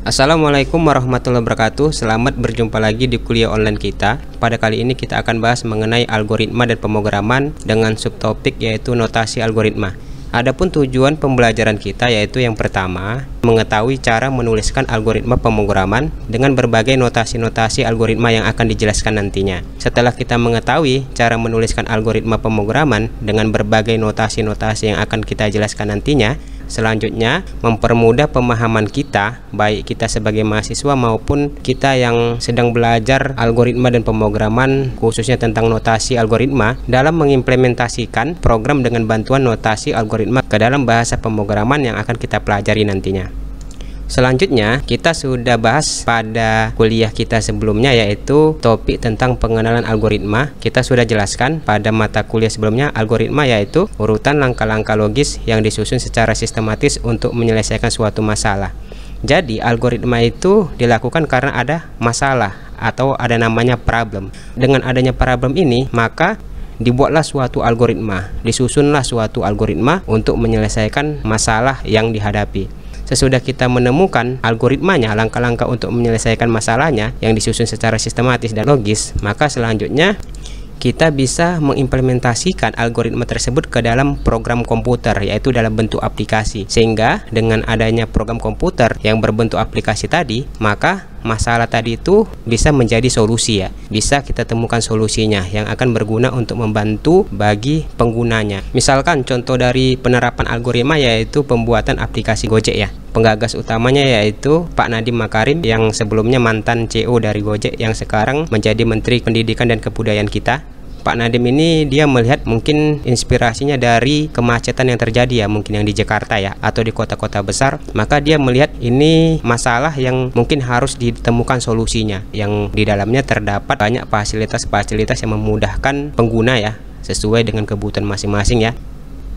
Assalamualaikum warahmatullahi wabarakatuh. Selamat berjumpa lagi di kuliah online kita. Pada kali ini kita akan bahas mengenai algoritma dan pemrograman dengan subtopik yaitu notasi algoritma. Adapun tujuan pembelajaran kita yaitu yang pertama, mengetahui cara menuliskan algoritma pemrograman dengan berbagai notasi-notasi algoritma yang akan dijelaskan nantinya. Setelah kita mengetahui cara menuliskan algoritma pemrograman dengan berbagai notasi-notasi yang akan kita jelaskan nantinya, selanjutnya mempermudah pemahaman kita, baik kita sebagai mahasiswa maupun kita yang sedang belajar algoritma dan pemrograman, khususnya tentang notasi algoritma, dalam mengimplementasikan program dengan bantuan notasi algoritma ke dalam bahasa pemrograman yang akan kita pelajari nantinya. Selanjutnya kita sudah bahas pada kuliah kita sebelumnya yaitu topik tentang pengenalan algoritma. Kita sudah jelaskan pada mata kuliah sebelumnya algoritma yaitu urutan langkah-langkah logis yang disusun secara sistematis untuk menyelesaikan suatu masalah. Jadi algoritma itu dilakukan karena ada masalah atau ada namanya problem. Dengan adanya problem ini maka dibuatlah suatu algoritma, disusunlah suatu algoritma untuk menyelesaikan masalah yang dihadapi. Sesudah kita menemukan algoritmanya, langkah-langkah untuk menyelesaikan masalahnya yang disusun secara sistematis dan logis, maka selanjutnya kita bisa mengimplementasikan algoritma tersebut ke dalam program komputer, yaitu dalam bentuk aplikasi. Sehingga dengan adanya program komputer yang berbentuk aplikasi tadi, maka masalah tadi itu bisa menjadi solusi ya. Bisa kita temukan solusinya yang akan berguna untuk membantu bagi penggunanya. Misalkan contoh dari penerapan algoritma yaitu pembuatan aplikasi Gojek ya. Penggagas utamanya yaitu Pak Nadiem Makarim yang sebelumnya mantan CEO dari Gojek yang sekarang menjadi Menteri Pendidikan dan Kebudayaan kita. Pak Nadiem ini dia melihat mungkin inspirasinya dari kemacetan yang terjadi ya, mungkin yang di Jakarta ya atau di kota-kota besar, maka dia melihat ini masalah yang mungkin harus ditemukan solusinya, yang di dalamnya terdapat banyak fasilitas-fasilitas yang memudahkan pengguna ya, sesuai dengan kebutuhan masing-masing ya.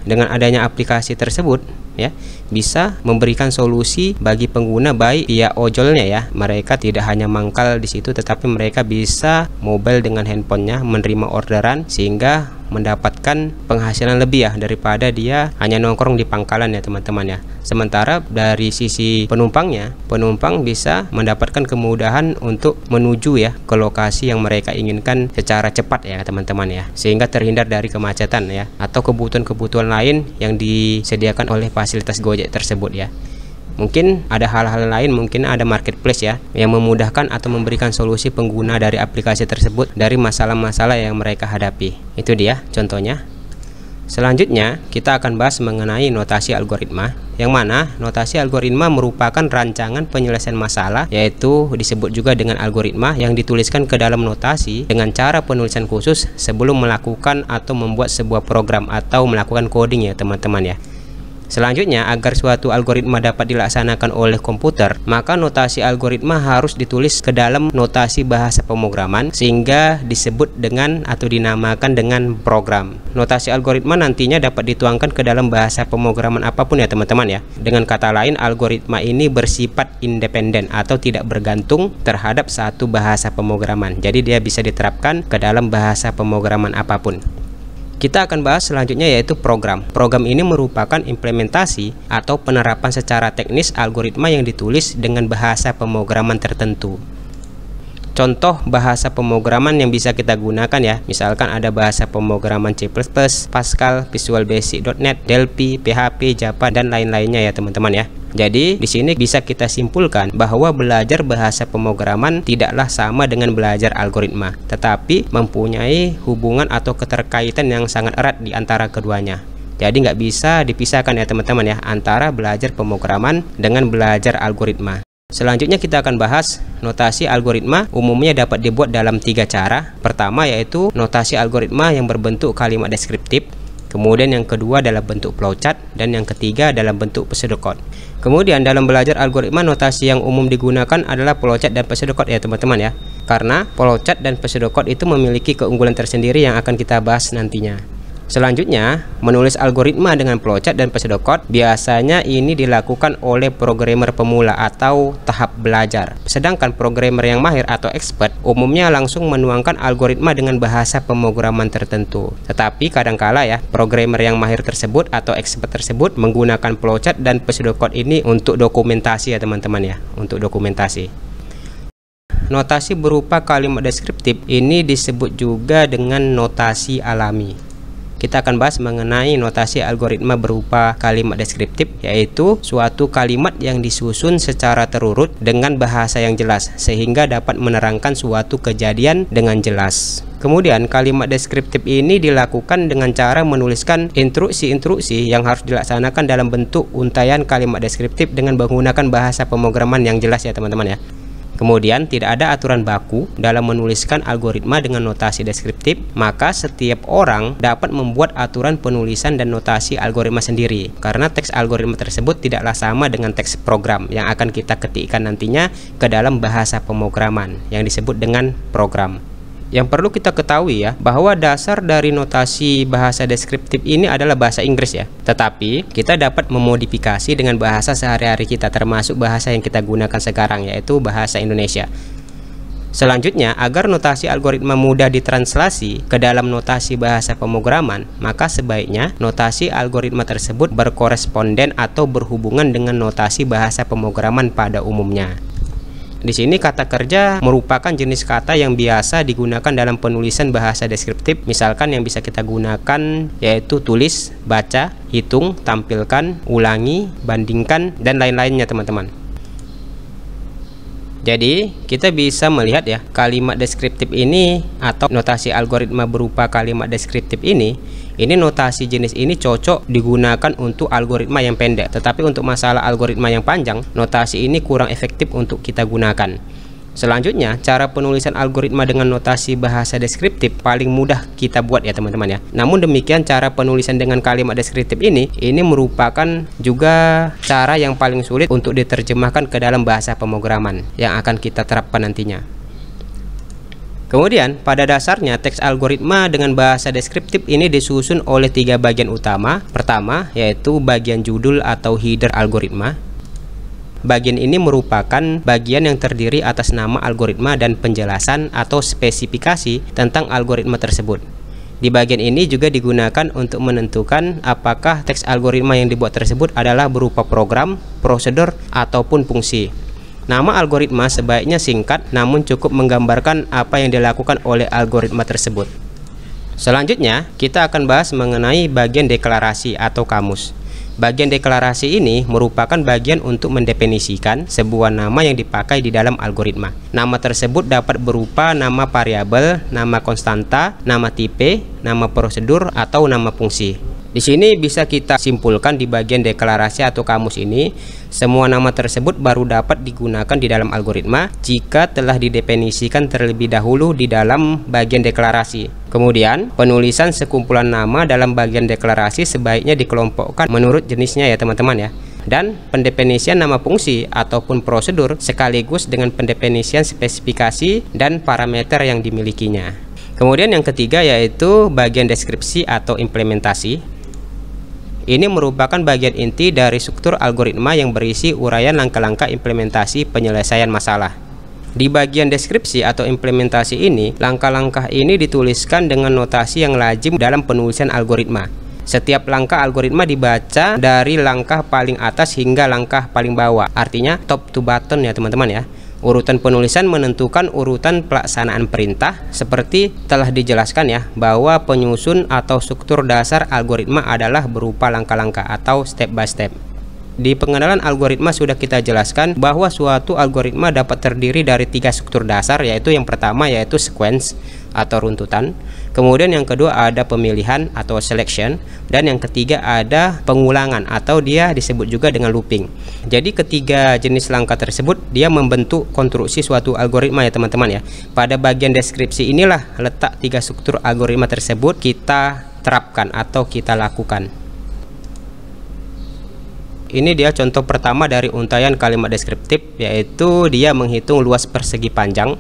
Dengan adanya aplikasi tersebut ya, bisa memberikan solusi bagi pengguna baik via ojolnya ya. Mereka tidak hanya mangkal di situ tetapi mereka bisa mobile dengan handphonenya menerima orderan sehingga mendapatkan penghasilan lebih ya daripada dia hanya nongkrong di pangkalan ya teman-teman ya. Sementara dari sisi penumpangnya, penumpang bisa mendapatkan kemudahan untuk menuju ya ke lokasi yang mereka inginkan secara cepat ya teman-teman ya, sehingga terhindar dari kemacetan ya atau kebutuhan-kebutuhan lain yang disediakan oleh fasilitas Gojek tersebut ya. Mungkin ada hal-hal lain, mungkin ada marketplace ya yang memudahkan atau memberikan solusi pengguna dari aplikasi tersebut dari masalah-masalah yang mereka hadapi. Itu dia contohnya. Selanjutnya kita akan bahas mengenai notasi algoritma, yang mana notasi algoritma merupakan rancangan penyelesaian masalah, yaitu disebut juga dengan algoritma yang dituliskan ke dalam notasi dengan cara penulisan khusus sebelum melakukan atau membuat sebuah program atau melakukan coding ya teman-teman ya. Selanjutnya, agar suatu algoritma dapat dilaksanakan oleh komputer, maka notasi algoritma harus ditulis ke dalam notasi bahasa pemrograman sehingga disebut dengan atau dinamakan dengan program. Notasi algoritma nantinya dapat dituangkan ke dalam bahasa pemrograman apapun ya teman-teman ya. Dengan kata lain, algoritma ini bersifat independen atau tidak bergantung terhadap satu bahasa pemrograman. Jadi dia bisa diterapkan ke dalam bahasa pemrograman apapun. Kita akan bahas selanjutnya yaitu program. Program ini merupakan implementasi atau penerapan secara teknis algoritma yang ditulis dengan bahasa pemrograman tertentu. Contoh bahasa pemrograman yang bisa kita gunakan ya, misalkan ada bahasa pemrograman C++, Pascal, Visual Basic.NET, Delphi, PHP, Java dan lain-lainnya ya teman-teman ya. Jadi di sini bisa kita simpulkan bahwa belajar bahasa pemrograman tidaklah sama dengan belajar algoritma, tetapi mempunyai hubungan atau keterkaitan yang sangat erat di antara keduanya. Jadi nggak bisa dipisahkan ya teman-teman ya antara belajar pemrograman dengan belajar algoritma. Selanjutnya kita akan bahas notasi algoritma umumnya dapat dibuat dalam 3 cara. Pertama yaitu notasi algoritma yang berbentuk kalimat deskriptif. Kemudian yang kedua dalam bentuk flowchart dan yang ketiga dalam bentuk pseudocode. Kemudian dalam belajar algoritma notasi yang umum digunakan adalah flowchart dan pseudocode ya teman-teman ya. Karena flowchart dan pseudocode itu memiliki keunggulan tersendiri yang akan kita bahas nantinya. Selanjutnya, menulis algoritma dengan flowchart dan pseudocode biasanya ini dilakukan oleh programmer pemula atau tahap belajar. Sedangkan programmer yang mahir atau expert umumnya langsung menuangkan algoritma dengan bahasa pemrograman tertentu. Tetapi kadangkala ya, programmer yang mahir tersebut atau expert tersebut menggunakan flowchart dan pseudocode ini untuk dokumentasi ya teman-teman ya, untuk dokumentasi. Notasi berupa kalimat deskriptif ini disebut juga dengan notasi alami. Kita akan bahas mengenai notasi algoritma berupa kalimat deskriptif, yaitu suatu kalimat yang disusun secara terurut dengan bahasa yang jelas sehingga dapat menerangkan suatu kejadian dengan jelas. Kemudian kalimat deskriptif ini dilakukan dengan cara menuliskan instruksi-instruksi yang harus dilaksanakan dalam bentuk untaian kalimat deskriptif dengan menggunakan bahasa pemrograman yang jelas ya teman-teman ya. Kemudian tidak ada aturan baku dalam menuliskan algoritma dengan notasi deskriptif, maka setiap orang dapat membuat aturan penulisan dan notasi algoritma sendiri, karena teks algoritma tersebut tidaklah sama dengan teks program yang akan kita ketikkan nantinya ke dalam bahasa pemrograman yang disebut dengan program. Yang perlu kita ketahui ya, bahwa dasar dari notasi bahasa deskriptif ini adalah bahasa Inggris ya. Tetapi kita dapat memodifikasi dengan bahasa sehari-hari kita, termasuk bahasa yang kita gunakan sekarang, yaitu bahasa Indonesia. Selanjutnya, agar notasi algoritma mudah ditranslasi ke dalam notasi bahasa pemrograman, maka sebaiknya notasi algoritma tersebut berkoresponden atau berhubungan dengan notasi bahasa pemrograman pada umumnya. Di sini kata kerja merupakan jenis kata yang biasa digunakan dalam penulisan bahasa deskriptif. Misalkan yang bisa kita gunakan yaitu tulis, baca, hitung, tampilkan, ulangi, bandingkan, dan lain-lainnya teman-teman. Jadi kita bisa melihat ya, kalimat deskriptif ini atau notasi algoritma berupa kalimat deskriptif ini notasi jenis ini cocok digunakan untuk algoritma yang pendek. Tetapi untuk masalah algoritma yang panjang, notasi ini kurang efektif untuk kita gunakan. Selanjutnya, cara penulisan algoritma dengan notasi bahasa deskriptif paling mudah kita buat ya teman-teman ya. Namun demikian, cara penulisan dengan kalimat deskriptif ini merupakan juga cara yang paling sulit untuk diterjemahkan ke dalam bahasa pemrograman yang akan kita terapkan nantinya. Kemudian, pada dasarnya teks algoritma dengan bahasa deskriptif ini disusun oleh 3 bagian utama. Pertama, yaitu bagian judul atau header algoritma. Bagian ini merupakan bagian yang terdiri atas nama algoritma dan penjelasan atau spesifikasi tentang algoritma tersebut. Di bagian ini juga digunakan untuk menentukan apakah teks algoritma yang dibuat tersebut adalah berupa program, prosedur, ataupun fungsi. Nama algoritma sebaiknya singkat, namun cukup menggambarkan apa yang dilakukan oleh algoritma tersebut. Selanjutnya, kita akan bahas mengenai bagian deklarasi atau kamus. Bagian deklarasi ini merupakan bagian untuk mendefinisikan sebuah nama yang dipakai di dalam algoritma. Nama tersebut dapat berupa nama variabel, nama konstanta, nama tipe, nama prosedur, atau nama fungsi. Di sini bisa kita simpulkan di bagian deklarasi atau kamus ini, semua nama tersebut baru dapat digunakan di dalam algoritma jika telah didefinisikan terlebih dahulu di dalam bagian deklarasi. Kemudian, penulisan sekumpulan nama dalam bagian deklarasi sebaiknya dikelompokkan menurut jenisnya ya teman-teman ya. Dan pendefinisian nama fungsi ataupun prosedur sekaligus dengan pendefinisian spesifikasi dan parameter yang dimilikinya. Kemudian yang ketiga yaitu bagian deskripsi atau implementasi. Ini merupakan bagian inti dari struktur algoritma yang berisi uraian langkah-langkah implementasi penyelesaian masalah. Di bagian deskripsi atau implementasi ini, langkah-langkah ini dituliskan dengan notasi yang lazim dalam penulisan algoritma. Setiap langkah algoritma dibaca dari langkah paling atas hingga langkah paling bawah, artinya top to bottom ya teman-teman ya. Urutan penulisan menentukan urutan pelaksanaan perintah, seperti telah dijelaskan ya, bahwa penyusun atau struktur dasar algoritma adalah berupa langkah-langkah atau step by step. Di pengenalan algoritma sudah kita jelaskan bahwa suatu algoritma dapat terdiri dari 3 struktur dasar, yaitu yang pertama yaitu sequence atau runtutan, kemudian yang kedua ada pemilihan atau selection, dan yang ketiga ada pengulangan atau dia disebut juga dengan looping. Jadi ketiga jenis langkah tersebut dia membentuk konstruksi suatu algoritma ya teman-teman ya. Pada bagian deskripsi inilah letak 3 struktur algoritma tersebut kita terapkan atau kita lakukan. Ini dia contoh pertama dari untaian kalimat deskriptif, yaitu dia menghitung luas persegi panjang.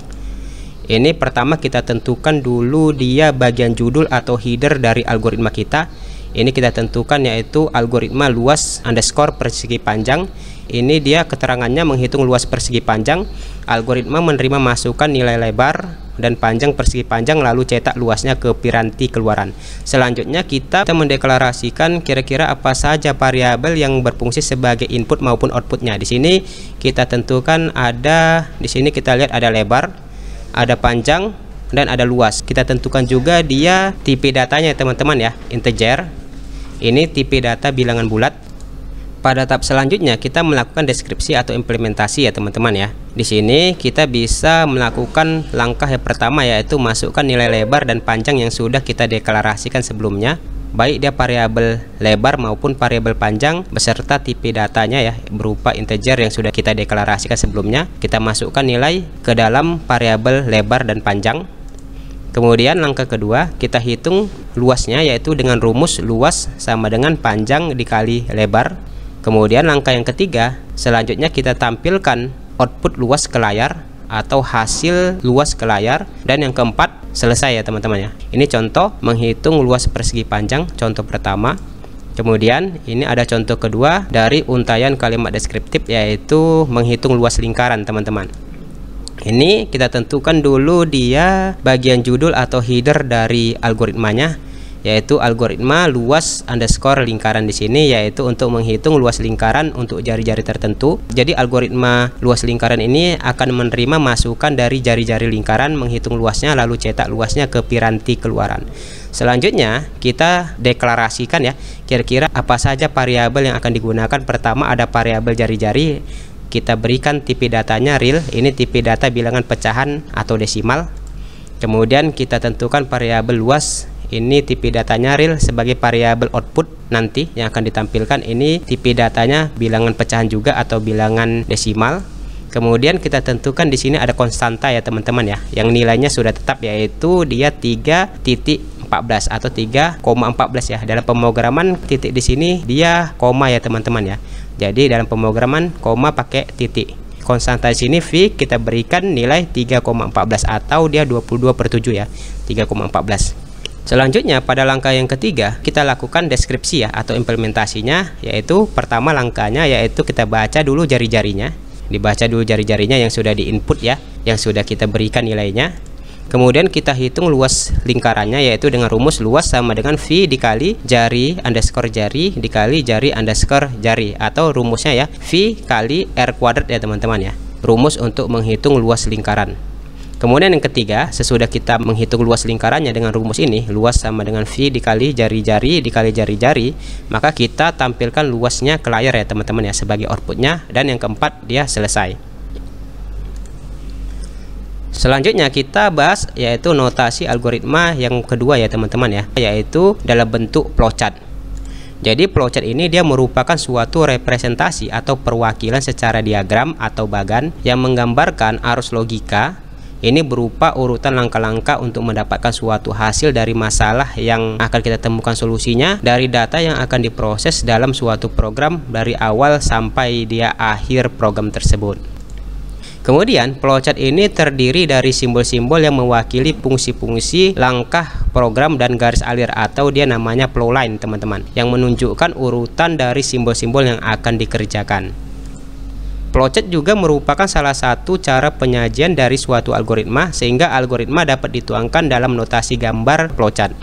Ini pertama kita tentukan dulu dia bagian judul atau header dari algoritma kita. Ini kita tentukan yaitu algoritma luas underscore persegi panjang. Ini dia keterangannya menghitung luas persegi panjang. Algoritma menerima masukan nilai lebar dan panjang persegi panjang lalu cetak luasnya ke piranti keluaran. Selanjutnya kita mendeklarasikan kira-kira apa saja variabel yang berfungsi sebagai input maupun outputnya. Di sini kita tentukan ada, di sini kita lihat ada lebar, ada panjang, dan ada luas. Kita tentukan juga dia tipe datanya teman-teman ya, integer. Ini tipe data bilangan bulat. Pada tahap selanjutnya kita melakukan deskripsi atau implementasi ya teman-teman ya. Di sini kita bisa melakukan langkah yang pertama yaitu masukkan nilai lebar dan panjang yang sudah kita deklarasikan sebelumnya, baik dia variabel lebar maupun variabel panjang beserta tipe datanya ya berupa integer yang sudah kita deklarasikan sebelumnya. Kita masukkan nilai ke dalam variabel lebar dan panjang. Kemudian langkah kedua kita hitung luasnya yaitu dengan rumus luas sama dengan panjang dikali lebar. Kemudian langkah yang ketiga selanjutnya kita tampilkan output luas ke layar atau hasil luas ke layar. Dan yang keempat selesai ya teman-teman ya. Ini contoh menghitung luas persegi panjang, contoh pertama. Kemudian ini ada contoh kedua dari untaian kalimat deskriptif yaitu menghitung luas lingkaran teman-teman. Ini kita tentukan dulu dia bagian judul atau header dari algoritmanya yaitu algoritma luas underscore lingkaran. Di sini yaitu untuk menghitung luas lingkaran untuk jari-jari tertentu. Jadi algoritma luas lingkaran ini akan menerima masukan dari jari-jari lingkaran, menghitung luasnya lalu cetak luasnya ke piranti keluaran. Selanjutnya kita deklarasikan ya kira-kira apa saja variabel yang akan digunakan. Pertama ada variabel jari-jari, kita berikan tipe datanya real. Ini tipe data bilangan pecahan atau desimal. Kemudian kita tentukan variabel luas, ini tipe datanya real sebagai variabel output nanti yang akan ditampilkan. Ini tipe datanya bilangan pecahan juga atau bilangan desimal. Kemudian kita tentukan di sini ada konstanta ya teman-teman ya, yang nilainya sudah tetap yaitu dia 3.14 atau 3,14 ya. Dalam pemrograman titik di sini dia koma ya teman-teman ya. Jadi dalam pemrograman koma pakai titik. Konstanta di sini V kita berikan nilai 3,14 atau dia 22/7 ya, 3,14. Selanjutnya pada langkah yang ketiga kita lakukan deskripsi ya atau implementasinya, yaitu pertama langkahnya yaitu kita baca dulu jari-jarinya. Dibaca dulu jari-jarinya yang sudah diinput ya, yang sudah kita berikan nilainya. Kemudian kita hitung luas lingkarannya yaitu dengan rumus luas sama dengan V dikali jari underscore jari dikali jari underscore jari, atau rumusnya ya V kali R kuadrat ya teman-teman ya, rumus untuk menghitung luas lingkaran. Kemudian yang ketiga, sesudah kita menghitung luas lingkarannya dengan rumus ini, luas sama dengan V dikali jari-jari dikali jari-jari, maka kita tampilkan luasnya ke layar ya teman-teman ya sebagai outputnya. Dan yang keempat dia selesai. Selanjutnya kita bahas yaitu notasi algoritma yang kedua ya teman-teman ya, yaitu dalam bentuk flowchart. Jadi flowchart ini dia merupakan suatu representasi atau perwakilan secara diagram atau bagan yang menggambarkan arus logika. Ini berupa urutan langkah-langkah untuk mendapatkan suatu hasil dari masalah yang akan kita temukan solusinya dari data yang akan diproses dalam suatu program dari awal sampai dia akhir program tersebut. Kemudian flowchart ini terdiri dari simbol-simbol yang mewakili fungsi-fungsi langkah program dan garis alir atau dia namanya flow line teman-teman, yang menunjukkan urutan dari simbol-simbol yang akan dikerjakan. Flowchart juga merupakan salah satu cara penyajian dari suatu algoritma sehingga algoritma dapat dituangkan dalam notasi gambar flowchart.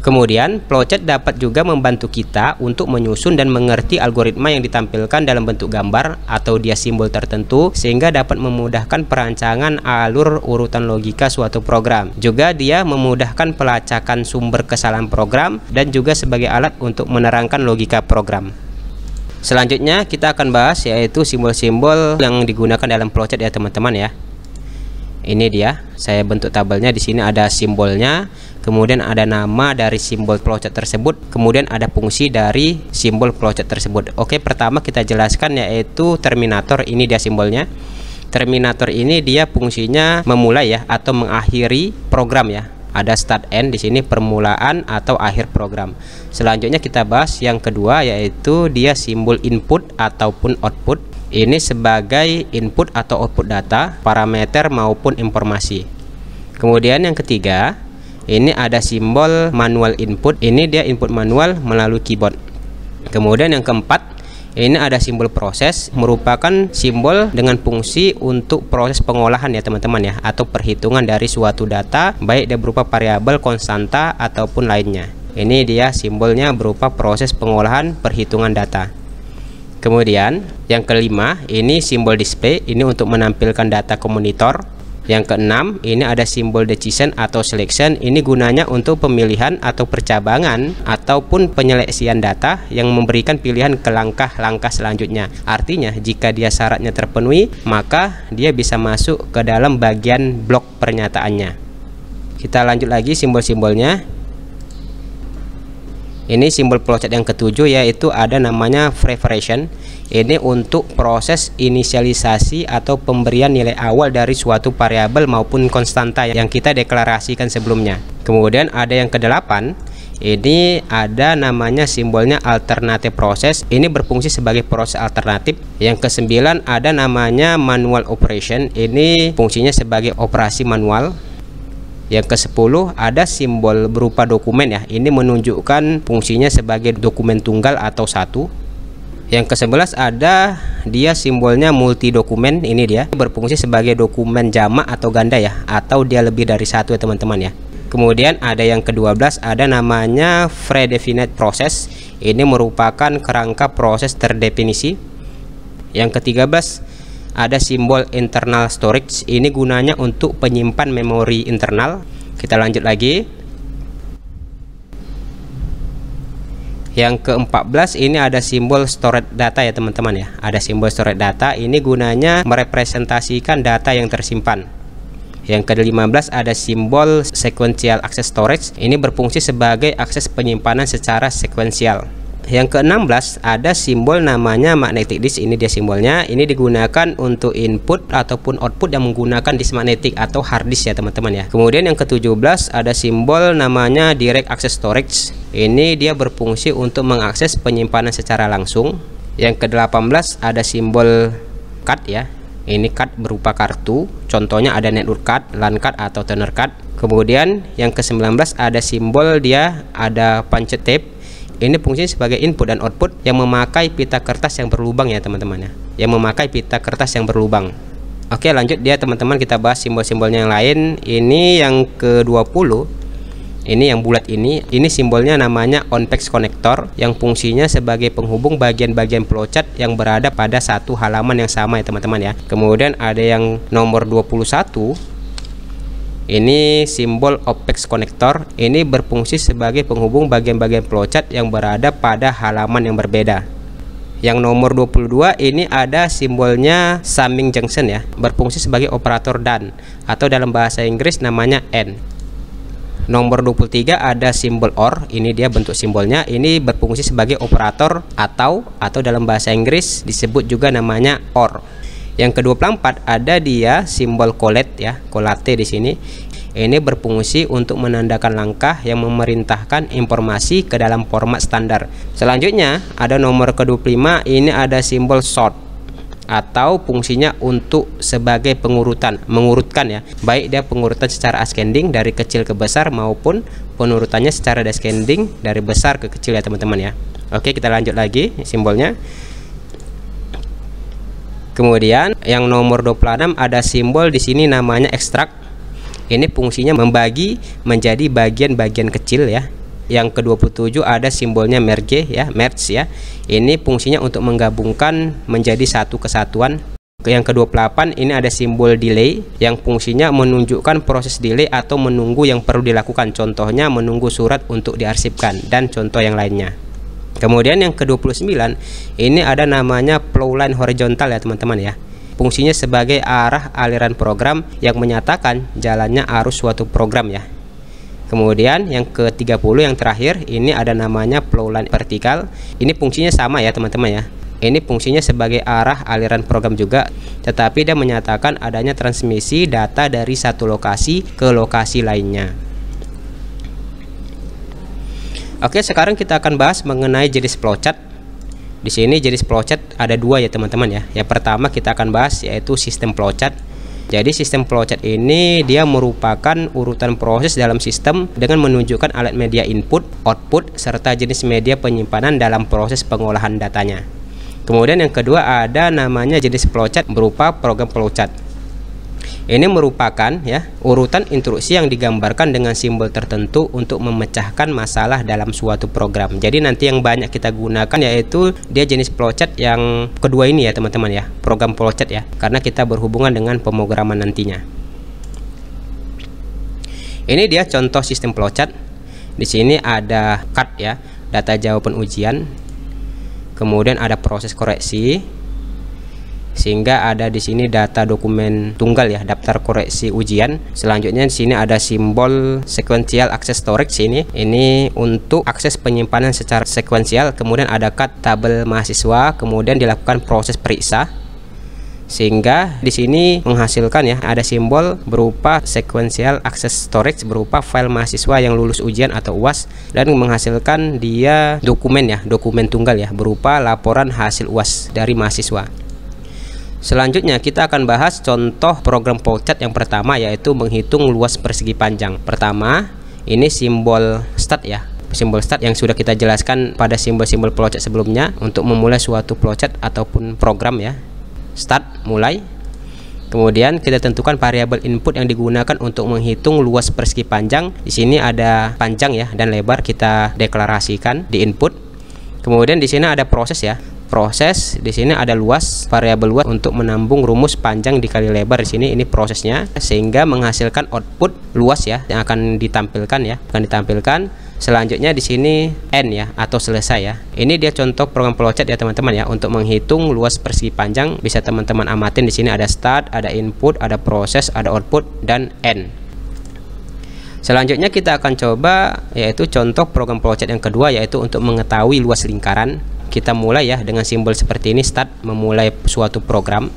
Kemudian flowchart dapat juga membantu kita untuk menyusun dan mengerti algoritma yang ditampilkan dalam bentuk gambar atau dia simbol tertentu sehingga dapat memudahkan perancangan alur urutan logika suatu program. Juga dia memudahkan pelacakan sumber kesalahan program dan juga sebagai alat untuk menerangkan logika program. Selanjutnya kita akan bahas yaitu simbol-simbol yang digunakan dalam flowchart ya teman-teman ya. Ini dia, saya bentuk tabelnya. Di sini ada simbolnya, kemudian ada nama dari simbol flowchart tersebut, kemudian ada fungsi dari simbol flowchart tersebut. Oke, pertama kita jelaskan yaitu terminator. Ini dia simbolnya. Terminator ini dia fungsinya memulai ya atau mengakhiri program ya. Ada start end di sini, permulaan atau akhir program. Selanjutnya kita bahas yang kedua yaitu dia simbol input ataupun output. Ini sebagai input atau output data, parameter maupun informasi. Kemudian yang ketiga, ini ada simbol manual input. Ini dia input manual melalui keyboard. Kemudian yang keempat, ini ada simbol proses, merupakan simbol dengan fungsi untuk proses pengolahan ya teman-teman ya, atau perhitungan dari suatu data, baik dia berupa variabel, konstanta ataupun lainnya. Ini dia simbolnya berupa proses pengolahan perhitungan data. Kemudian yang kelima, ini simbol display, ini untuk menampilkan data ke monitor. Yang keenam, ini ada simbol decision atau selection, ini gunanya untuk pemilihan atau percabangan ataupun penyeleksian data yang memberikan pilihan ke langkah-langkah selanjutnya. Artinya jika dia syaratnya terpenuhi, maka dia bisa masuk ke dalam bagian blok pernyataannya. Kita lanjut lagi simbol-simbolnya. Ini simbol flowchart yang ketujuh, yaitu ada namanya preparation. Ini untuk proses inisialisasi atau pemberian nilai awal dari suatu variabel maupun konstanta yang kita deklarasikan sebelumnya. Kemudian ada yang kedelapan, ini ada namanya simbolnya alternative process. Ini berfungsi sebagai proses alternatif. Yang kesembilan ada namanya manual operation. Ini fungsinya sebagai operasi manual. Yang ke-10 ada simbol berupa dokumen ya. Ini menunjukkan fungsinya sebagai dokumen tunggal atau satu. Yang ke-11 ada dia simbolnya multi dokumen. Ini dia berfungsi sebagai dokumen jamak atau ganda ya, atau dia lebih dari satu ya teman-teman ya. Kemudian ada yang ke-12 ada namanya predefinite process. Ini merupakan kerangka proses terdefinisi. Yang ke-13 ada simbol internal storage. Ini gunanya untuk penyimpan memori internal. Kita lanjut lagi. Yang ke-14 ini ada simbol storage data ya teman-teman ya. Ada simbol storage data, ini gunanya merepresentasikan data yang tersimpan. Yang ke-15 ada simbol sequential access storage. Ini berfungsi sebagai akses penyimpanan secara sekuensial. Yang ke-16 ada simbol namanya magnetic disk. Ini dia simbolnya. Ini digunakan untuk input ataupun output yang menggunakan disk magnetik atau hard disk ya teman-teman ya. Kemudian yang ke-17 ada simbol namanya direct access storage. Ini dia berfungsi untuk mengakses penyimpanan secara langsung. Yang ke-18 ada simbol card ya. Ini card berupa kartu. Contohnya ada network card, LAN card atau tuner card. Kemudian yang ke-19 ada simbol dia ada punched tape. Ini fungsinya sebagai input dan output yang memakai pita kertas yang berlubang ya teman-teman ya. Yang memakai pita kertas yang berlubang. Oke, lanjut dia teman-teman, kita bahas simbol-simbolnya yang lain. Ini yang ke-20. Ini yang bulat ini simbolnya namanya on-page connector yang fungsinya sebagai penghubung bagian-bagian flowchart yang berada pada satu halaman yang sama ya teman-teman ya. Kemudian ada yang nomor 21. Ini simbol OPEX connector. Ini berfungsi sebagai penghubung bagian-bagian flowchart yang berada pada halaman yang berbeda. Yang nomor 22 ini ada simbolnya summing junction ya. Berfungsi sebagai operator dan atau dalam bahasa Inggris namanya AND. Nomor 23 ada simbol OR. Ini dia bentuk simbolnya. Ini berfungsi sebagai operator atau dalam bahasa Inggris disebut juga namanya OR. Yang ke-24 ada dia simbol collate ya, collate di sini. Ini berfungsi untuk menandakan langkah yang memerintahkan informasi ke dalam format standar. Selanjutnya ada nomor ke-25, ini ada simbol sort atau fungsinya untuk sebagai mengurutkan ya. Baik dia pengurutan secara ascending dari kecil ke besar maupun penurutannya secara descending dari besar ke kecil ya teman-teman ya. Oke, kita lanjut lagi simbolnya. Kemudian yang nomor 26 ada simbol di sini namanya extract. Ini fungsinya membagi menjadi bagian-bagian kecil ya. Yang ke-27 ada simbolnya merge ya. Ini fungsinya untuk menggabungkan menjadi satu kesatuan. Yang ke-28 ini ada simbol delay yang fungsinya menunjukkan proses delay atau menunggu yang perlu dilakukan. Contohnya menunggu surat untuk diarsipkan dan contoh yang lainnya. Kemudian yang ke-29 ini ada namanya flow line horizontal ya teman-teman ya. Fungsinya sebagai arah aliran program yang menyatakan jalannya arus suatu program ya. Kemudian yang ke-30 yang terakhir ini ada namanya flow line vertikal. Ini fungsinya sama ya teman-teman ya. Ini fungsinya sebagai arah aliran program juga, tetapi dia menyatakan adanya transmisi data dari satu lokasi ke lokasi lainnya. Oke, sekarang kita akan bahas mengenai jenis flowchart. Di sini jenis flowchart ada dua ya teman-teman ya. Yang pertama kita akan bahas yaitu sistem flowchart. Jadi sistem flowchart ini dia merupakan urutan proses dalam sistem dengan menunjukkan alat media input, output, serta jenis media penyimpanan dalam proses pengolahan datanya. Kemudian yang kedua ada namanya jenis flowchart berupa program flowchart. Ini merupakan ya urutan instruksi yang digambarkan dengan simbol tertentu untuk memecahkan masalah dalam suatu program. Jadi nanti yang banyak kita gunakan yaitu dia jenis flowchart yang kedua ini ya teman-teman ya, program flowchart ya, karena kita berhubungan dengan pemrograman nantinya. Ini dia contoh sistem flowchart. Di sini ada CAD ya, data jawaban ujian. Kemudian ada proses koreksi. Sehingga ada di sini data dokumen tunggal ya, daftar koreksi ujian. Selanjutnya di sini ada simbol sequential access storage ini untuk akses penyimpanan secara sekuensial. Kemudian ada cut tabel mahasiswa, kemudian dilakukan proses periksa. Sehingga di sini menghasilkan ya ada simbol berupa sequential access storage berupa file mahasiswa yang lulus ujian atau UAS, dan menghasilkan dia dokumen ya, dokumen tunggal ya berupa laporan hasil UAS dari mahasiswa. Selanjutnya kita akan bahas contoh program flowchart yang pertama yaitu menghitung luas persegi panjang. Pertama, ini simbol start ya. Simbol start yang sudah kita jelaskan pada simbol-simbol flowchart sebelumnya untuk memulai suatu flowchart ataupun program ya. Start, mulai. Kemudian kita tentukan variabel input yang digunakan untuk menghitung luas persegi panjang. Di sini ada panjang ya dan lebar, kita deklarasikan di input. Kemudian di sini ada proses ya. Proses di sini ada luas, variabel luas untuk menambung rumus panjang dikali lebar. Di sini ini prosesnya, sehingga menghasilkan output luas ya yang akan ditampilkan ya, Selanjutnya di sini N ya atau selesai ya. Ini dia contoh program flowchart ya teman-teman ya untuk menghitung luas persegi panjang. Bisa teman-teman amatin, di sini ada start, ada input, ada proses, ada output, dan N. Selanjutnya kita akan coba yaitu contoh program flowchart yang kedua yaitu untuk mengetahui luas lingkaran. Kita mulai ya dengan simbol seperti ini, start, memulai suatu program.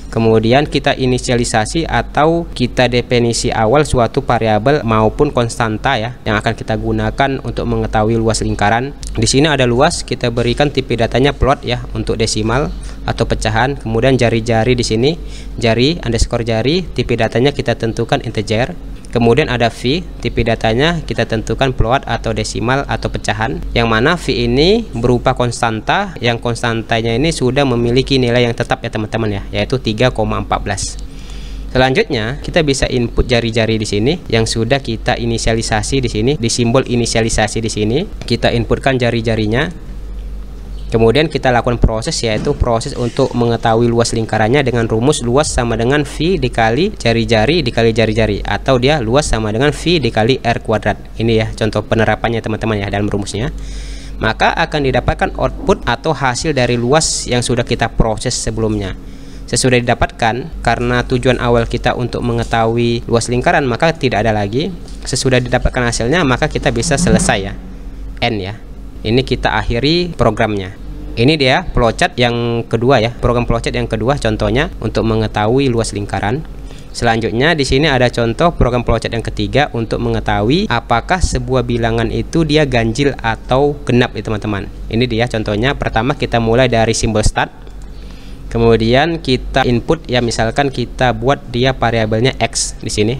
Kemudian kita inisialisasi atau kita definisi awal suatu variabel maupun konstanta ya yang akan kita gunakan untuk mengetahui luas lingkaran. Di sini ada luas, kita berikan tipe datanya plot ya untuk desimal atau pecahan. Kemudian jari-jari di sini, jari underscore jari, tipe datanya kita tentukan integer. Kemudian ada V, tipe datanya kita tentukan float atau desimal atau pecahan, yang mana V ini berupa konstanta, yang konstantanya ini sudah memiliki nilai yang tetap ya teman-teman ya, yaitu 3,14. Selanjutnya kita bisa input jari-jari di sini yang sudah kita inisialisasi di sini, di simbol inisialisasi di sini kita inputkan jari-jarinya. Kemudian kita lakukan proses yaitu proses untuk mengetahui luas lingkarannya dengan rumus luas sama dengan V dikali jari-jari dikali jari-jari, atau dia luas sama dengan V dikali R kuadrat. Ini ya contoh penerapannya teman-teman ya dalam rumusnya. Maka akan didapatkan output atau hasil dari luas yang sudah kita proses sebelumnya. Sesudah didapatkan, karena tujuan awal kita untuk mengetahui luas lingkaran, maka tidak ada lagi. Sesudah didapatkan hasilnya, maka kita bisa selesai ya, N ya. Ini kita akhiri programnya. Ini dia flowchart yang kedua ya, program flowchart yang kedua contohnya untuk mengetahui luas lingkaran. Selanjutnya di sini ada contoh program flowchart yang ketiga untuk mengetahui apakah sebuah bilangan itu dia ganjil atau genap ya teman-teman. Ini dia contohnya. Pertama kita mulai dari simbol start. Kemudian kita input ya, misalkan kita buat dia variabelnya X di sini.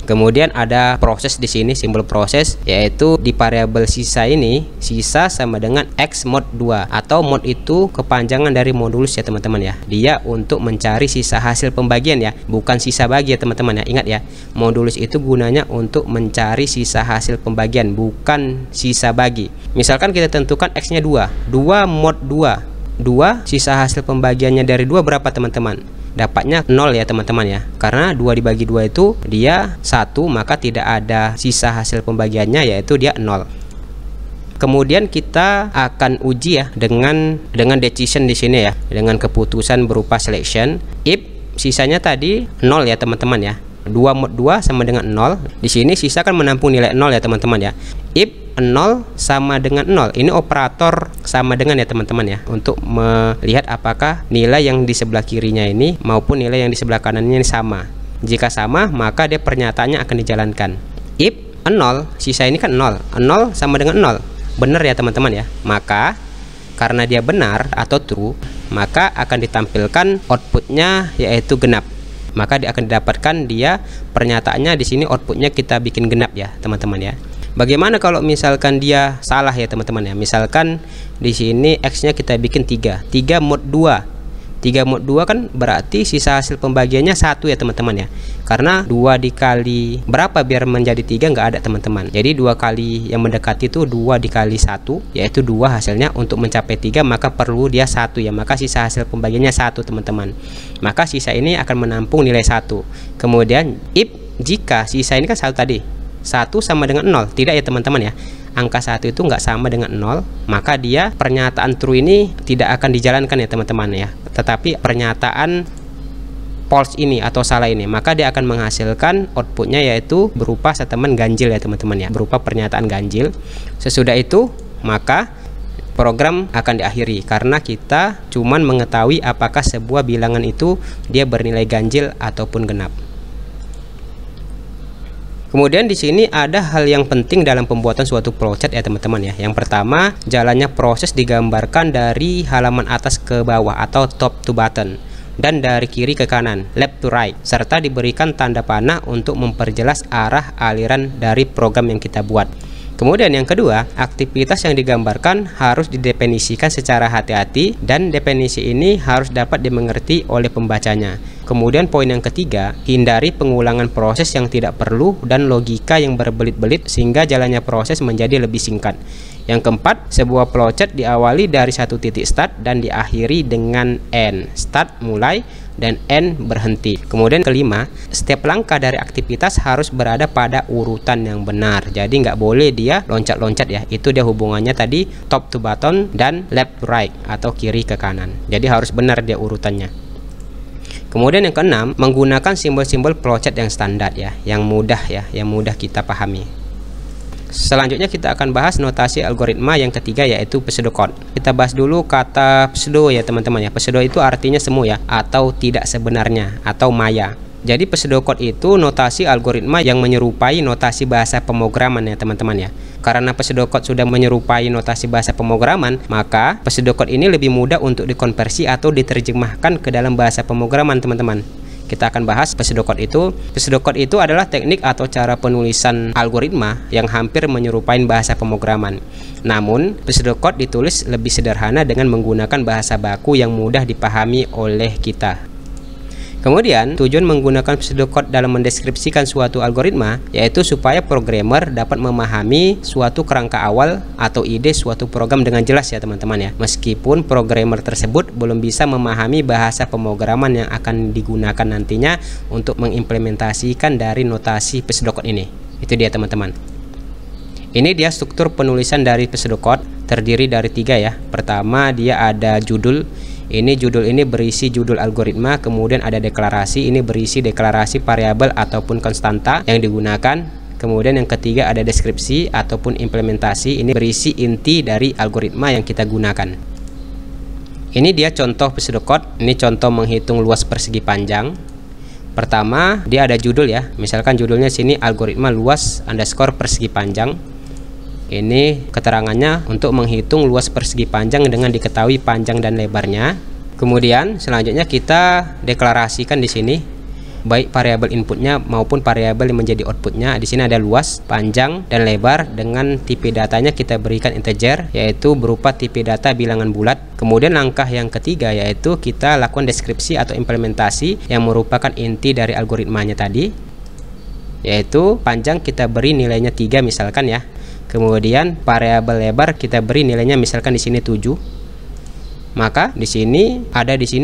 Kemudian ada proses di sini, simbol proses, yaitu di variabel sisa ini, sisa sama dengan X mod 2, atau mod itu kepanjangan dari modulus ya teman-teman ya. Dia untuk mencari sisa hasil pembagian ya, bukan sisa bagi ya teman-teman ya. Ingat ya, modulus itu gunanya untuk mencari sisa hasil pembagian, bukan sisa bagi. Misalkan kita tentukan X-nya 2, 2 mod 2, 2 sisa hasil pembagiannya dari 2 berapa teman-teman? Dapatnya 0 ya teman-teman ya, karena 2 dibagi 2 itu dia 1, maka tidak ada sisa hasil pembagiannya yaitu dia 0. Kemudian kita akan uji ya dengan decision di sini ya, dengan keputusan berupa selection. If sisanya tadi 0 ya teman-teman ya, 2 mod 2 sama dengan 0. Di sini sisa kan menampung nilai 0 ya teman-teman ya. If 0 sama dengan 0, ini operator sama dengan ya teman-teman ya, untuk melihat apakah nilai yang di sebelah kirinya ini maupun nilai yang di sebelah kanannya ini sama. Jika sama, maka dia pernyataannya akan dijalankan. If 0, sisa ini kan 0, 0 sama dengan 0, benar ya teman-teman ya, maka Karena dia benar atau true, maka akan ditampilkan outputnya yaitu genap. Maka dia akan didapatkan dia pernyataannya di sini outputnya kita bikin genap ya teman-teman ya. Bagaimana kalau misalkan dia salah ya teman-teman ya? Misalkan di sini X-nya kita bikin 3 mod 2. 3 mod 2 kan berarti sisa hasil pembagiannya 1 ya teman-teman ya. Karena 2 dikali berapa biar menjadi 3 nggak ada teman-teman. Jadi 2 kali yang mendekati itu 2 dikali 1 yaitu 2 hasilnya. Untuk mencapai 3 maka perlu dia 1 ya. Maka sisa hasil pembagiannya 1 teman-teman. Maka sisa ini akan menampung nilai 1. Kemudian if jika sisa ini kan 1 tadi, 1 sama dengan 0, tidak ya teman-teman ya. Angka 1 itu nggak sama dengan 0, maka dia pernyataan true ini tidak akan dijalankan ya teman-teman ya. Tetapi pernyataan false ini atau salah ini, maka dia akan menghasilkan outputnya yaitu berupa statement ganjil ya teman-teman ya, berupa pernyataan ganjil. Sesudah itu maka program akan diakhiri karena kita cuman mengetahui apakah sebuah bilangan itu dia bernilai ganjil ataupun genap. Kemudian di sini ada hal yang penting dalam pembuatan suatu flowchart ya teman-teman ya. Yang pertama, jalannya proses digambarkan dari halaman atas ke bawah atau top to bottom dan dari kiri ke kanan, left to right, serta diberikan tanda panah untuk memperjelas arah aliran dari program yang kita buat. Kemudian yang kedua, aktivitas yang digambarkan harus didefinisikan secara hati-hati dan definisi ini harus dapat dimengerti oleh pembacanya. Kemudian poin yang ketiga, hindari pengulangan proses yang tidak perlu dan logika yang berbelit-belit sehingga jalannya proses menjadi lebih singkat. Yang keempat, sebuah flowchart diawali dari satu titik start dan diakhiri dengan end. Start mulai dan end berhenti. Kemudian kelima, setiap langkah dari aktivitas harus berada pada urutan yang benar. Jadi nggak boleh dia loncat-loncat ya. Itu dia hubungannya tadi top to bottom dan left to right atau kiri ke kanan. Jadi harus benar dia urutannya. Kemudian yang keenam, menggunakan simbol-simbol flowchart yang standar ya, yang mudah kita pahami. Selanjutnya kita akan bahas notasi algoritma yang ketiga yaitu pseudocode. Kita bahas dulu kata pseudo ya teman-teman ya. Pseudo itu artinya semu ya, atau tidak sebenarnya atau maya. Jadi pseudocode itu notasi algoritma yang menyerupai notasi bahasa pemrograman ya teman-teman ya. Karena pseudocode sudah menyerupai notasi bahasa pemrograman, maka pseudocode ini lebih mudah untuk dikonversi atau diterjemahkan ke dalam bahasa pemrograman teman-teman. Kita akan bahas pseudocode itu. Pseudocode itu adalah teknik atau cara penulisan algoritma yang hampir menyerupai bahasa pemrograman. Namun, pseudocode ditulis lebih sederhana dengan menggunakan bahasa baku yang mudah dipahami oleh kita. Kemudian, tujuan menggunakan pseudocode dalam mendeskripsikan suatu algoritma yaitu supaya programmer dapat memahami suatu kerangka awal atau ide suatu program dengan jelas ya teman-teman ya. Meskipun programmer tersebut belum bisa memahami bahasa pemrograman yang akan digunakan nantinya untuk mengimplementasikan dari notasi pseudocode ini. Itu dia teman-teman. Ini dia struktur penulisan dari pseudocode, terdiri dari 3 ya. Pertama, dia ada judul. Judul ini berisi judul algoritma, kemudian ada deklarasi, ini berisi deklarasi variabel ataupun konstanta yang digunakan. Kemudian yang ketiga ada deskripsi ataupun implementasi, ini berisi inti dari algoritma yang kita gunakan. Ini dia contoh pseudocode, ini contoh menghitung luas persegi panjang. Pertama, dia ada judul ya, misalkan judulnya sini algoritma luas underscore persegi panjang. Ini keterangannya untuk menghitung luas persegi panjang dengan diketahui panjang dan lebarnya. Kemudian selanjutnya kita deklarasikan di sini baik variabel inputnya maupun variabel yang menjadi outputnya. Di sini ada luas, panjang, dan lebar. Dengan tipe datanya kita berikan integer, yaitu berupa tipe data bilangan bulat. Kemudian langkah yang ketiga yaitu kita lakukan deskripsi atau implementasi yang merupakan inti dari algoritmanya tadi, yaitu panjang kita beri nilainya 3 misalkan ya. Kemudian variabel lebar kita beri nilainya misalkan di sini 7. Maka di sini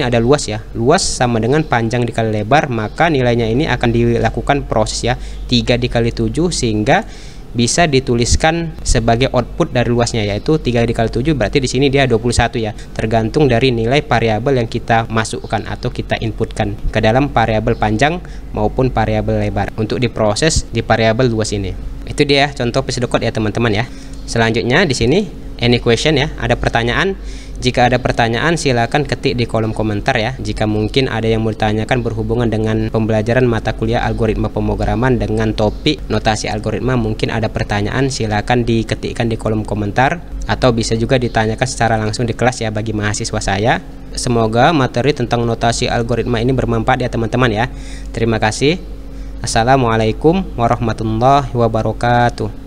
ada luas ya. Luas sama dengan panjang dikali lebar, maka nilainya ini akan dilakukan proses ya 3 dikali 7 sehingga bisa dituliskan sebagai output dari luasnya yaitu 3 dikali 7 berarti di sini dia 21 ya. Tergantung dari nilai variabel yang kita masukkan atau kita inputkan ke dalam variabel panjang maupun variabel lebar untuk diproses di variabel luas ini. Itu dia contoh pseudocode ya teman-teman ya. Selanjutnya di sini any question ya, ada pertanyaan. Jika ada pertanyaan silakan ketik di kolom komentar ya. Jika mungkin ada yang mau ditanyakan berhubungan dengan pembelajaran mata kuliah algoritma pemrograman dengan topik notasi algoritma, mungkin ada pertanyaan silakan diketikkan di kolom komentar atau bisa juga ditanyakan secara langsung di kelas ya bagi mahasiswa saya. Semoga materi tentang notasi algoritma ini bermanfaat ya teman-teman ya. Terima kasih. Assalamualaikum warahmatullahi wabarakatuh.